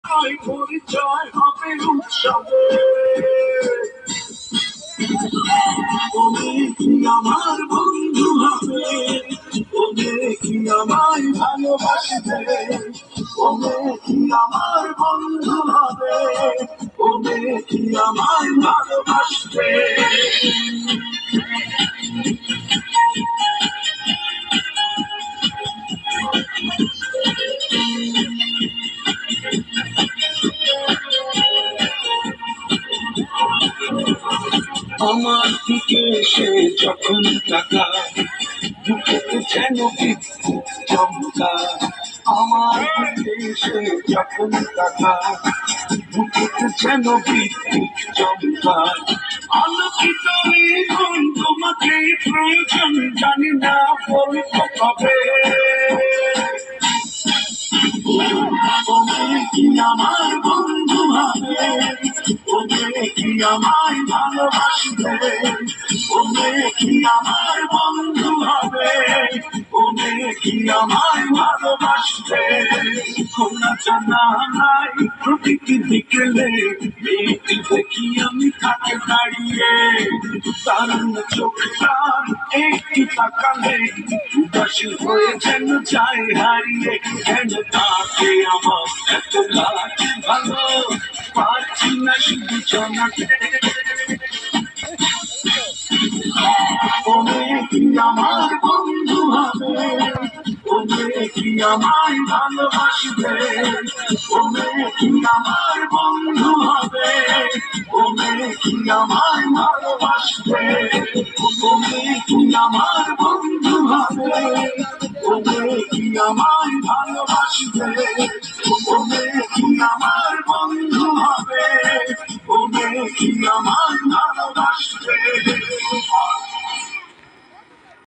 পরিচয় হবে উৎসবে। ওমে কি আমার বন্ধু হবে, ওমে কি আমায় ভালোবাসবে, ওমে কি আমার বন্ধু হবে, ওমে কি আমায় ভালোবাসবে। আমার দিকে সে যখন তাকায় বুকেতে যেন বিদ্যুৎ চমকায়। আমার দিকে সে যখন তাকায় বুকেতে যেন বিদ্যুৎ চমকায়। আলোকিত জীবন তোমাকে প্রয়োজন, জানি না বলবো কবে। ওমে কি আমার বন্ধু হবে, ওমে কি আমায় ভালোবাসবে, ওমে কি আমার বন্ধু হবে, ওমে কি আমায় ভালোবাসবে। খোলা জানালায় প্রতিটি বিকেলে মেয়েটি দেখি আমি তাকে দাঁড়িয়ে, তার চোখটার একটু তাকালে উদাসী হয়ে যেন যায় হারিয়ে। কেন তাকে আমার এত লাগে ভালো, পারছি না শুধু জানাতে। ওমে কি আমার বন্ধু হবে, ওমে কি আমায় ভালোবাসবে, ওমে কি আমার বন্ধু হবে, ওমে কি আমায় ভালোবাসবে। ওমে কি আমার বন্ধু হবে, ওমে কি আমায় ভালোবাসবে, ওমে কি আমার বন্ধু হবে, ওমে কি আমায়